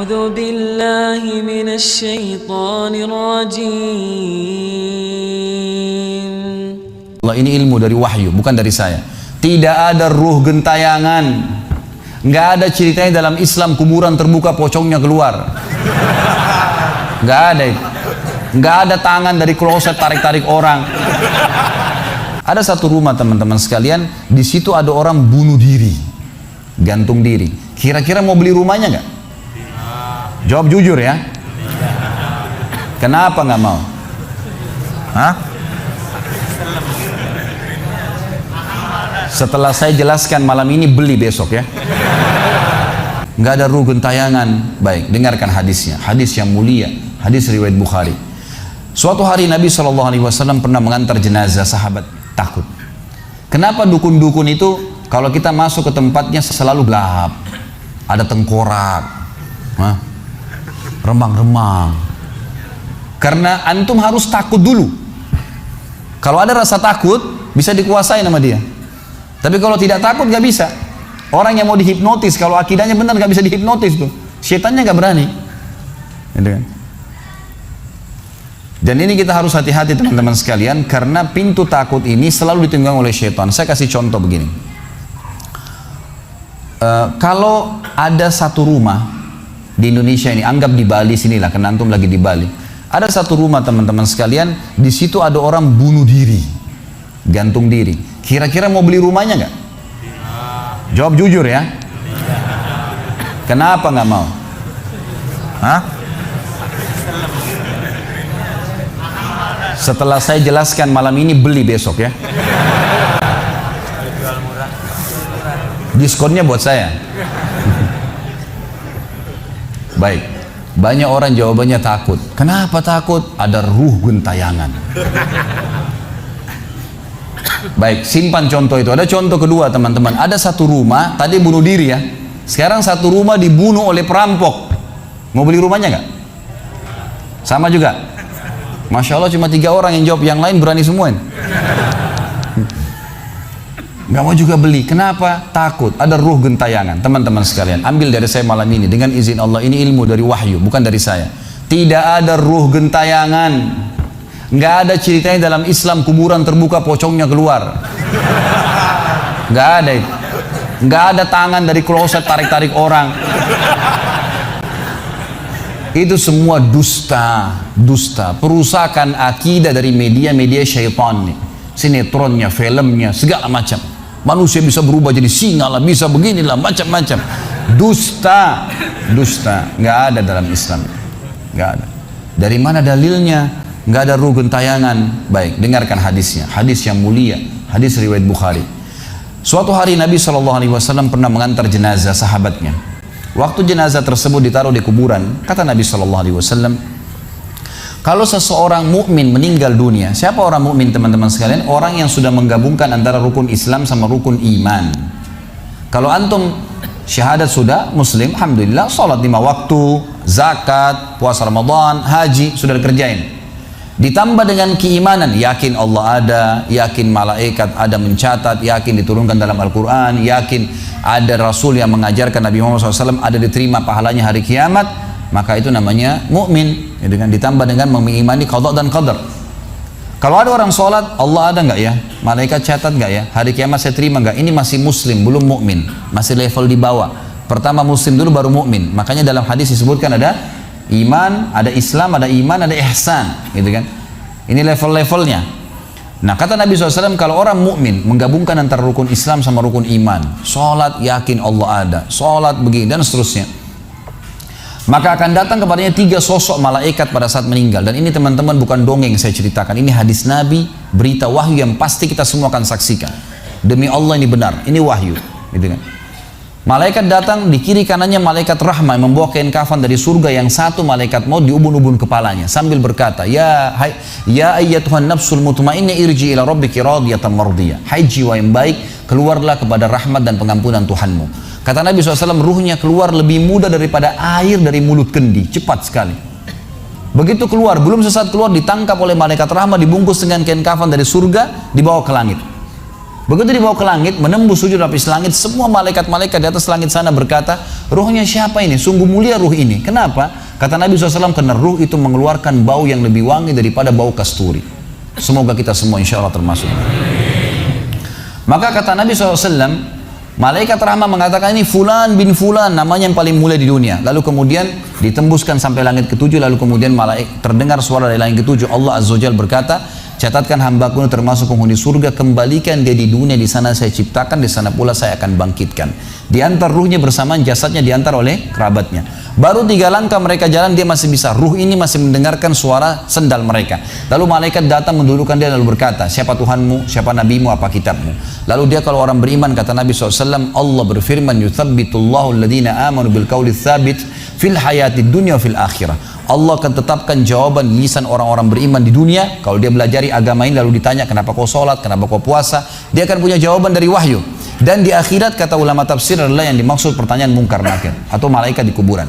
أعوذ بالله من الشيطان الرجيم. Allah, ini ilmu dari wahyu, bukan dari saya. Tidak ada ruh gentayangan, nggak ada ceritanya dalam Islam kuburan terbuka pocongnya keluar, nggak ada itu. Nggak ada tangan dari kloset tarik-tarik orang. Ada satu rumah teman-teman sekalian, di situ ada orang bunuh diri, gantung diri. Kira-kira mau beli rumahnya nggak? Jawab jujur ya. Kenapa nggak mau? Hah? Setelah saya jelaskan malam ini, beli besok ya. Nggak ada ruh gentayangan. Baik, dengarkan hadisnya. Hadis yang mulia, hadis riwayat Bukhari. Suatu hari Nabi SAW pernah mengantar jenazah sahabat, takut. Kenapa dukun-dukun itu kalau kita masuk ke tempatnya selalu gelap, ada tengkorak, remang-remang. Karena antum harus takut dulu. Kalau ada rasa takut bisa dikuasai nama dia. Tapi kalau tidak takut nggak bisa. Orang yang mau dihipnotis kalau akidahnya benar nggak bisa dihipnotis tuh. Setannya nggak berani. Gitu kan? Dan ini kita harus hati-hati teman-teman sekalian, karena pintu takut ini selalu ditunggang oleh syaitan. Saya kasih contoh begini. Kalau ada satu rumah di Indonesia ini, anggap di Bali sinilah, karena antum lagi di Bali. Ada satu rumah teman-teman sekalian, di situ ada orang bunuh diri, gantung diri. Kira-kira mau beli rumahnya nggak? Jawab jujur ya. Kenapa nggak mau? Hah? Setelah saya jelaskan malam ini, beli besok ya. Diskonnya buat saya. Baik, banyak orang jawabannya takut. Kenapa takut? Ada ruh gentayangan. Baik, simpan contoh itu. Ada contoh kedua teman-teman. Ada satu rumah, tadi bunuh diri ya. Sekarang satu rumah dibunuh oleh perampok. Mau beli rumahnya nggak? Sama juga. Masya Allah, cuma 3 orang yang jawab, yang lain berani semua. Nggak mau juga beli. Kenapa? Takut. Ada ruh gentayangan. Teman-teman sekalian, ambil dari saya malam ini dengan izin Allah. Ini ilmu dari wahyu, bukan dari saya. Tidak ada ruh gentayangan. Nggak ada ceritanya dalam Islam kuburan terbuka pocongnya keluar. Nggak ada itu. Nggak ada tangan dari kloset tarik-tarik orang. Itu semua dusta, perusakan akidah dari media-media syaitan nih. Sinetronnya, filmnya, segala macam. Manusia bisa berubah jadi singa lah, bisa beginilah, macam-macam. Dusta, nggak ada dalam Islam, nggak ada. Dari mana dalilnya? Nggak ada ruh gentayangan. Baik, dengarkan hadisnya. Hadis yang mulia, hadis riwayat Bukhari. Suatu hari Nabi SAW pernah mengantar jenazah sahabatnya. Waktu jenazah tersebut ditaruh di kuburan, kata Nabi SAW, kalau seseorang mukmin meninggal dunia, siapa orang mukmin teman-teman sekalian? Orang yang sudah menggabungkan antara rukun Islam sama rukun iman. Kalau antum syahadat sudah, muslim, alhamdulillah, salat 5 waktu, zakat, puasa Ramadan, haji, sudah dikerjain. Ditambah dengan keimanan, yakin Allah ada, yakin malaikat ada mencatat, yakin diturunkan dalam Al-Quran, yakin ada Rasul yang mengajarkan Nabi Muhammad SAW ada diterima pahalanya hari kiamat, maka itu namanya mukmin. Dengan ditambah dengan mengimani qada dan qadar. Kalau ada orang sholat, Allah ada nggak ya? Malaikat catat nggak ya? Hari kiamat saya terima nggak? Ini masih muslim, belum mukmin, masih level di bawah. Pertama muslim dulu, baru mukmin. Makanya dalam hadis disebutkan ada iman, ada Islam, ada iman, ada ihsan, gitu kan? Ini level-levelnya. Nah, kata Nabi SAW, kalau orang mukmin menggabungkan antara rukun Islam sama rukun iman, sholat yakin Allah ada, sholat begini dan seterusnya, maka akan datang kepadanya 3 sosok malaikat pada saat meninggal. Dan ini teman-teman bukan dongeng saya ceritakan, ini hadis Nabi, berita wahyu yang pasti kita semua akan saksikan. Demi Allah ini benar, ini wahyu, gitu kan? Malaikat datang, di kiri kanannya malaikat rahmah yang membawa kain kafan dari surga, yang satu malaikat maut diubun-ubun kepalanya sambil berkata, ya ayyatuhan nafsul mutmainnah irji ila rabbiki radiyatan mardiyah. Hai jiwa yang baik, keluarlah kepada rahmat dan pengampunan Tuhanmu. Kata Nabi SAW, ruhnya keluar lebih mudah daripada air dari mulut kendi, cepat sekali. Begitu keluar, belum sesaat keluar, ditangkap oleh malaikat rahmah, dibungkus dengan kain kafan dari surga, dibawa ke langit. Begitu dibawa ke langit, menembus 7 lapis langit, semua malaikat-malaikat di atas langit sana berkata, ruhnya siapa ini? Sungguh mulia ruh ini. Kenapa? Kata Nabi SAW, karena ruh itu mengeluarkan bau yang lebih wangi daripada bau kasturi. Semoga kita semua insya Allah termasuk. Maka kata Nabi SAW, malaikat rahmah mengatakan ini fulan bin fulan, namanya yang paling mulia di dunia. Lalu kemudian ditembuskan sampai langit ke-7, lalu kemudian malaikat terdengar suara dari langit ke-7. Allah Azza wa Jalla berkata, catatkan hambaku ini termasuk penghuni surga, kembalikan dia di dunia, di sana saya ciptakan, di sana pula saya akan bangkitkan. Diantar ruhnya bersamaan jasadnya diantar oleh kerabatnya. Baru 3 langkah mereka jalan, dia masih bisa, ruh ini masih mendengarkan suara sendal mereka. Lalu malaikat datang mendudukkan dia lalu berkata, siapa Tuhanmu, siapa nabimu, apa kitabmu? Lalu dia kalau orang beriman, kata Nabi SAW, Allah berfirman, yuthabbitullahu alladhina amanu bil qawli tsabit fil hayatid dunya fil akhirah. Allah akan tetapkan jawaban lisan orang-orang beriman di dunia. Kalau dia belajari agama ini lalu ditanya kenapa kau sholat, kenapa kau puasa, dia akan punya jawaban dari wahyu. Dan di akhirat kata ulama tafsir adalah yang dimaksud pertanyaan mungkar nakir atau malaikat di kuburan.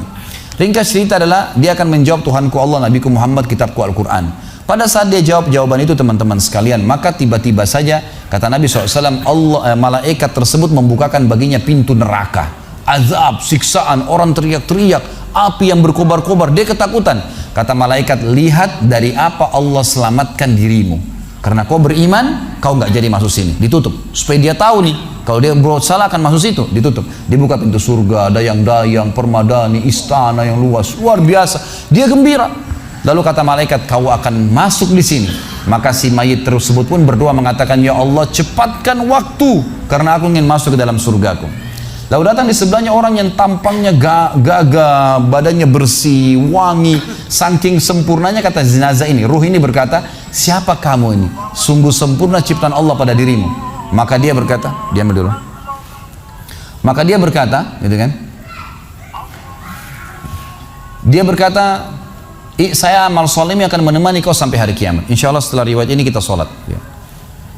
Ringkas cerita adalah dia akan menjawab, Tuhanku Allah, Nabiku Muhammad, kitabku Al-Quran. Pada saat dia jawab jawaban itu teman-teman sekalian, maka tiba-tiba saja kata Nabi SAW, malaikat tersebut membukakan baginya pintu neraka, azab, siksaan, orang teriak-teriak, api yang berkobar-kobar, dia ketakutan. Kata malaikat, lihat dari apa Allah selamatkan dirimu. Karena kau beriman, kau nggak jadi masuk sini, ditutup. Supaya dia tahu nih, kalau dia berbuat salah akan masuk situ, ditutup. Dibuka pintu surga, dayang-dayang, permadani, istana yang luas, luar biasa. Dia gembira. Lalu kata malaikat, kau akan masuk di sini. Maka si mayit tersebut pun berdoa mengatakan, ya Allah cepatkan waktu, karena aku ingin masuk ke dalam surgaku. Lalu datang di sebelahnya orang yang tampangnya gagah, badannya bersih, wangi, saking sempurnanya kata jenazah ini. Ruh ini berkata, siapa kamu ini? Sungguh sempurna ciptaan Allah pada dirimu. Maka dia berkata, diam dulu. Maka dia berkata, gitu kan? Dia berkata, saya amal solim akan menemani kau sampai hari kiamat. Insya Allah setelah riwayat ini kita sholat.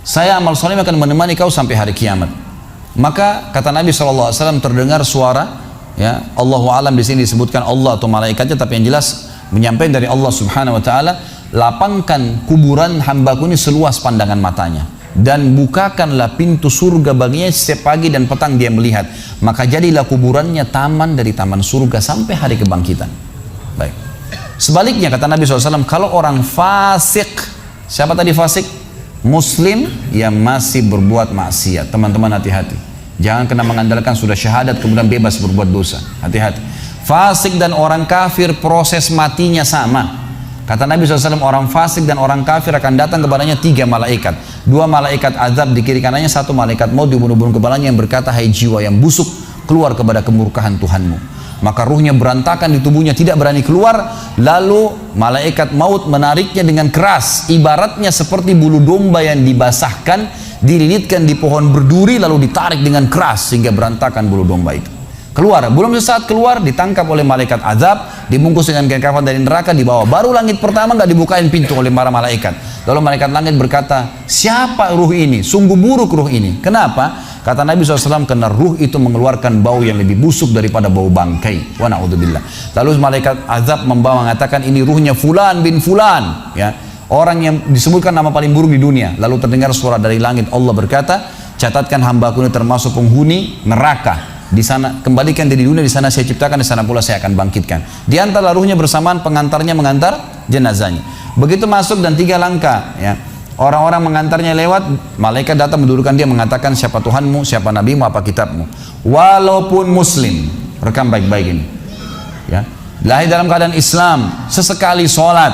Saya amal solim akan menemani kau sampai hari kiamat. Maka kata Nabi SAW terdengar suara, ya Allahu alam di sini disebutkan Allah atau malaikatnya, tapi yang jelas menyampaikan dari Allah Subhanahu Wa Taala, lapangkan kuburan hambaku ini seluas pandangan matanya dan bukakanlah pintu surga baginya setiap pagi dan petang dia melihat, maka jadilah kuburannya taman dari taman surga sampai hari kebangkitan. Baik. Sebaliknya kata Nabi SAW, kalau orang fasik, siapa tadi fasik? Muslim yang masih berbuat maksiat. Teman-teman hati-hati, jangan kena mengandalkan sudah syahadat kemudian bebas berbuat dosa. Hati-hati. Fasik dan orang kafir proses matinya sama. Kata Nabi SAW, orang fasik dan orang kafir akan datang kepadanya 3 malaikat. 2 malaikat azab di kiri kanannya, 1 malaikat maut dibunuh-bunuh kepalanya yang berkata, hai jiwa yang busuk, keluar kepada kemurkaan Tuhanmu. Maka ruhnya berantakan di tubuhnya, tidak berani keluar. Lalu malaikat maut menariknya dengan keras, ibaratnya seperti bulu domba yang dibasahkan, dililitkan di pohon berduri lalu ditarik dengan keras sehingga berantakan bulu domba itu. Keluar, belum sesaat keluar ditangkap oleh malaikat azab, dibungkus dengan kain kafan dari neraka, dibawa. Baru langit pertama nggak dibukain pintu oleh para malaikat. Lalu malaikat langit berkata, siapa ruh ini? Sungguh buruk ruh ini. Kenapa? Kata Nabi SAW, karena ruh itu mengeluarkan bau yang lebih busuk daripada bau bangkai. Wa na'udzubillah. Lalu malaikat azab membawa mengatakan, ini ruhnya fulan bin fulan, ya, orang yang disebutkan nama paling buruk di dunia. Lalu terdengar suara dari langit, Allah berkata, catatkan hambaku ini termasuk penghuni neraka. Di sana kembalikan dia di dunia, di sana saya ciptakan, di sana pula saya akan bangkitkan. Diantarlah ruhnya bersamaan pengantarnya mengantar jenazahnya. Begitu masuk dan 3 langkah, ya. Orang-orang mengantarnya lewat, malaikat datang mendudukkan dia mengatakan, siapa Tuhanmu, siapa nabimu, apa kitabmu. Walaupun muslim, rekam baik-baik ini, ya, lahir dalam keadaan Islam, sesekali sholat,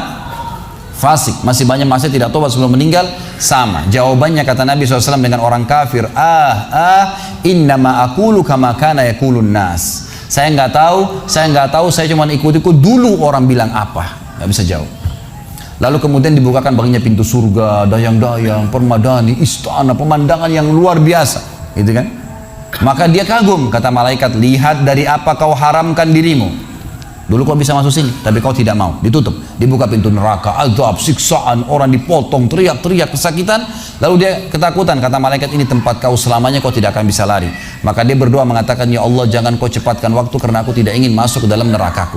fasik, masih banyak maksiat, tidak tobat sebelum meninggal, sama. Jawabannya kata Nabi SAW dengan orang kafir, innama aqulu kama kana yaqulun nas. Saya nggak tahu, saya cuma ikut-ikut dulu orang bilang apa, nggak bisa jawab. Lalu kemudian dibukakan baginya pintu surga, dayang-dayang, permadani, istana, pemandangan yang luar biasa, gitu kan? Maka dia kagum, kata malaikat, lihat dari apa kau haramkan dirimu. Dulu kau bisa masuk sini, tapi kau tidak mau, ditutup. Dibuka pintu neraka, azab, siksaan, orang dipotong, teriak-teriak, kesakitan. Lalu dia ketakutan, kata malaikat, ini tempat kau selamanya, kau tidak akan bisa lari. Maka dia berdoa mengatakan, ya Allah, jangan kau cepatkan waktu karena aku tidak ingin masuk ke dalam nerakaku.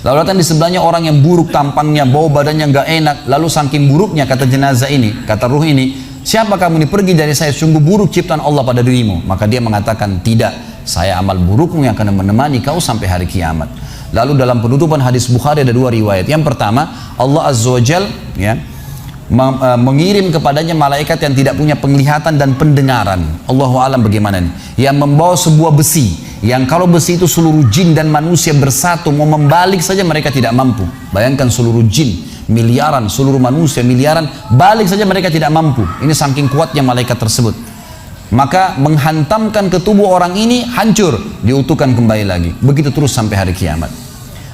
Lalu datang di sebelahnya orang yang buruk tampangnya, bau badannya nggak enak. Lalu saking buruknya kata jenazah ini, kata ruh ini, siapa kamu ini, pergi dari saya, sungguh buruk ciptaan Allah pada dirimu. Maka dia mengatakan, tidak, saya amal burukmu yang akan menemani kau sampai hari kiamat. Lalu dalam penutupan hadis Bukhari ada dua riwayat. Yang pertama, Allah Azza wa Jal ya, mengirim kepadanya malaikat yang tidak punya penglihatan dan pendengaran. Allahu alam bagaimana nih, yang membawa sebuah besi, yang kalau besi itu seluruh jin dan manusia bersatu mau membalik saja mereka tidak mampu. Bayangkan seluruh jin miliaran, seluruh manusia miliaran, balik saja mereka tidak mampu. Ini saking kuatnya malaikat tersebut. Maka menghantamkan ke tubuh orang ini, hancur, diutuhkan kembali lagi. Begitu terus sampai hari kiamat.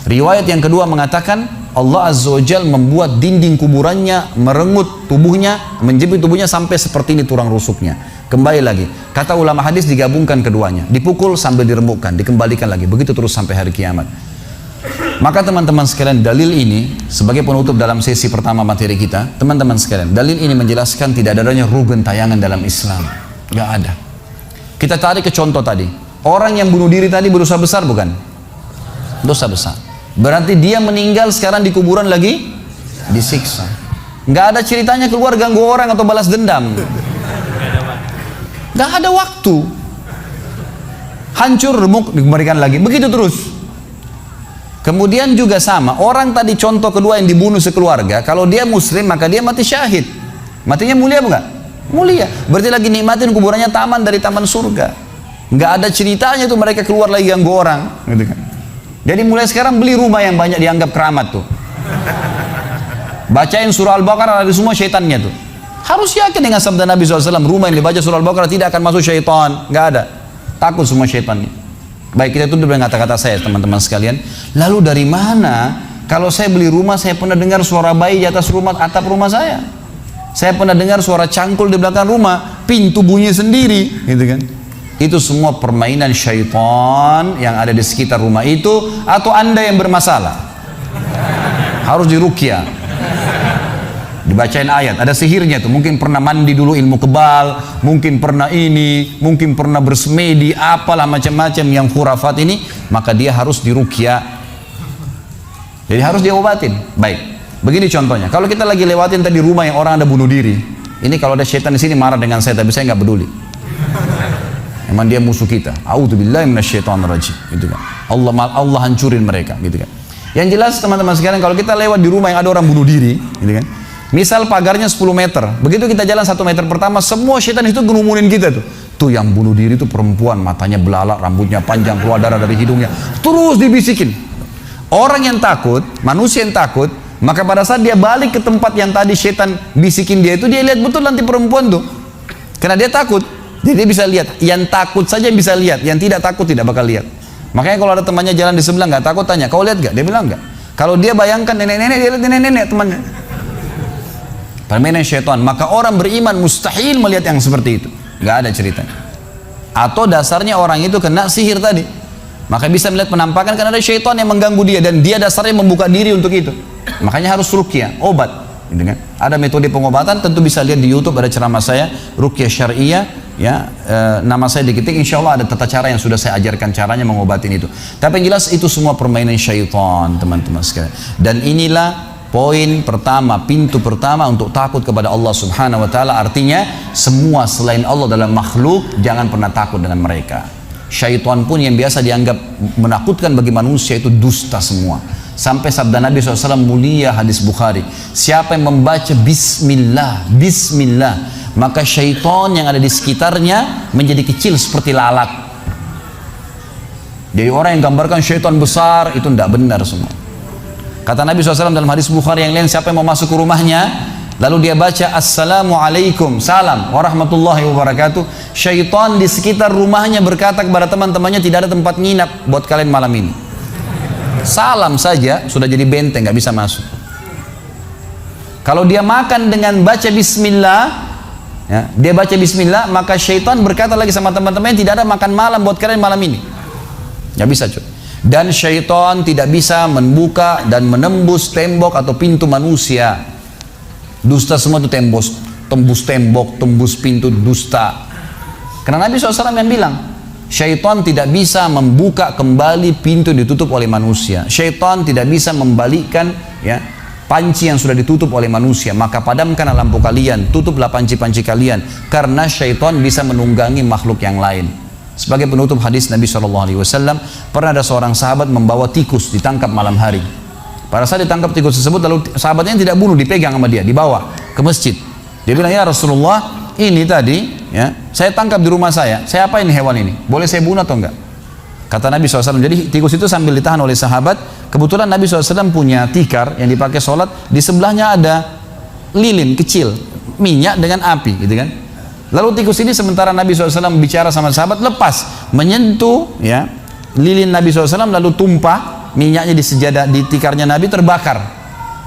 Riwayat yang kedua mengatakan Allah Azza wa Jal membuat dinding kuburannya merengut tubuhnya, menjepit tubuhnya sampai seperti ini tulang rusuknya. Kembali lagi, kata ulama hadis digabungkan keduanya, dipukul sambil diremukkan, dikembalikan lagi, begitu terus sampai hari kiamat. Maka teman-teman sekalian, dalil ini sebagai penutup dalam sesi pertama materi kita, teman-teman sekalian, dalil ini menjelaskan tidak adanya ruh gentayangan dalam Islam. Gak ada. Kita tarik ke contoh tadi, orang yang bunuh diri tadi berdosa besar bukan? Dosa besar. Berarti dia meninggal sekarang di kuburan lagi disiksa. Nggak ada ceritanya keluar ganggu orang atau balas dendam. Nggak ada waktu. Hancur, remuk, dikembalikan lagi. Begitu terus. Kemudian juga sama, orang tadi contoh kedua yang dibunuh sekeluarga, kalau dia muslim maka dia mati syahid. Matinya mulia bukan? Mulia. Berarti lagi nikmatin kuburannya taman dari taman surga. Nggak ada ceritanya tuh mereka keluar lagi ganggu orang. Gitu kan. Jadi mulai sekarang beli rumah yang banyak dianggap keramat tuh. Bacain surah Al-Baqarah, ada semua syaitannya tuh. Harus yakin dengan sabda Nabi SAW, rumah yang dibaca surah Al-Baqarah tidak akan masuk syaitan. Nggak ada. Takut semua syaitannya. Baik, kita tutup dengan kata-kata saya teman-teman sekalian. Lalu dari mana kalau saya beli rumah, saya pernah dengar suara bayi di atas rumah, atap rumah saya. Saya pernah dengar suara cangkul di belakang rumah, pintu bunyi sendiri, gitu kan. Itu semua permainan syaitan yang ada di sekitar rumah itu, atau Anda yang bermasalah. Harus diruqyah. Dibacain ayat, ada sihirnya tuh. Mungkin pernah mandi dulu ilmu kebal, mungkin pernah ini, mungkin pernah bersemedi, apalah macam-macam yang khurafat ini, maka dia harus diruqyah. Jadi harus diobatin. Baik. Begini contohnya. Kalau kita lagi lewatin tadi rumah yang orang ada bunuh diri, ini kalau ada syaitan di sini marah dengan saya, tapi saya nggak peduli. Emang dia musuh kita. A'udzubillahi minasyaitonirrajim. Gitu kan. Allah hancurin mereka, gitu kan. Yang jelas teman-teman sekalian, kalau kita lewat di rumah yang ada orang bunuh diri, gitu kan. Misal pagarnya 10 meter. Begitu kita jalan 1 meter pertama, semua syaitan itu ngerumunin kita tuh. Tuh yang bunuh diri itu perempuan, matanya belalak, rambutnya panjang, keluar darah dari hidungnya. Terus dibisikin. Orang yang takut, manusia yang takut, maka pada saat dia balik ke tempat yang tadi syaitan bisikin dia itu, dia lihat betul nanti perempuan tuh. Karena dia takut. Jadi dia bisa lihat, yang takut saja yang bisa lihat, yang tidak takut tidak bakal lihat. Makanya kalau ada temannya jalan di sebelah nggak takut, tanya, kau lihat nggak? Dia bilang nggak. Kalau dia bayangkan nenek-nenek, dia lihat nenek-nenek temannya. Permainan syaitan. Maka orang beriman mustahil melihat yang seperti itu. Nggak ada ceritanya. Atau dasarnya orang itu kena sihir tadi. Maka bisa melihat penampakan karena ada syaitan yang mengganggu dia, dan dia dasarnya membuka diri untuk itu. Makanya harus ruqyah, obat. Gitu kan? Ada metode pengobatan, tentu bisa lihat di YouTube, ada ceramah saya, ruqyah syariah. Ya, nama saya diketik, insya Allah ada tata cara yang sudah saya ajarkan caranya mengobatin itu. Tapi yang jelas itu semua permainan syaitan, teman-teman sekalian. Dan inilah poin pertama, pintu pertama untuk takut kepada Allah Subhanahu wa Ta'ala. Artinya semua selain Allah dalam makhluk jangan pernah takut dengan mereka. Syaitan pun yang biasa dianggap menakutkan bagi manusia itu dusta semua. Sampai sabda Nabi SAW mulia, hadis Bukhari, siapa yang membaca Bismillah, Bismillah, maka syaitan yang ada di sekitarnya menjadi kecil seperti lalat. Jadi orang yang gambarkan syaitan besar itu tidak benar semua. Kata Nabi SAW dalam hadis Bukhari yang lain, siapa yang mau masuk ke rumahnya lalu dia baca Assalamualaikum, salam warahmatullahi wabarakatuh, syaitan di sekitar rumahnya berkata kepada teman-temannya, tidak ada tempat nginap buat kalian malam ini. Salam saja sudah jadi benteng, nggak bisa masuk. Kalau dia makan dengan baca Bismillah, ya, dia baca Bismillah, maka syaitan berkata lagi sama teman-temannya, tidak ada makan malam buat kalian malam ini. Nggak bisa cuy. Dan syaitan tidak bisa membuka dan menembus tembok atau pintu manusia. Dusta semua itu tembus tembok, tembus pintu, dusta. Karena Nabi SAW yang bilang, syaitan tidak bisa membuka kembali pintu ditutup oleh manusia. Syaitan tidak bisa membalikkan ya panci yang sudah ditutup oleh manusia, maka padamkanlah lampu kalian, tutuplah panci-panci kalian, karena syaitan bisa menunggangi makhluk yang lain. Sebagai penutup hadis Nabi SAW, pernah ada seorang sahabat membawa tikus ditangkap malam hari. Pada saat ditangkap tikus tersebut, lalu sahabatnya tidak bunuh, dipegang sama dia, dibawa ke masjid. Dia bilang, ya Rasulullah, ini tadi ya saya tangkap di rumah saya apain hewan ini? Boleh saya bunuh atau enggak? Kata Nabi SAW, jadi tikus itu sambil ditahan oleh sahabat, kebetulan Nabi SAW punya tikar yang dipakai sholat, di sebelahnya ada lilin kecil, minyak dengan api gitu kan. Lalu tikus ini sementara Nabi SAW bicara sama sahabat, lepas, menyentuh ya lilin Nabi SAW, lalu tumpah minyaknya di sejadah, di tikarnya Nabi, terbakar.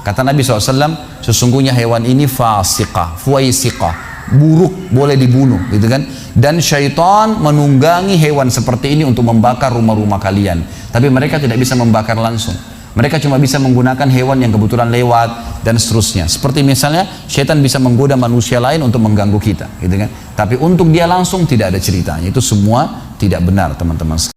Kata Nabi SAW, sesungguhnya hewan ini fasiqah, fuaisiqah, buruk, boleh dibunuh gitu kan. Dan syaitan menunggangi hewan seperti ini untuk membakar rumah-rumah kalian, tapi mereka tidak bisa membakar langsung, mereka cuma bisa menggunakan hewan yang kebetulan lewat dan seterusnya. Seperti misalnya syaitan bisa menggoda manusia lain untuk mengganggu kita gitu kan, tapi untuk dia langsung tidak ada ceritanya. Itu semua tidak benar teman-teman.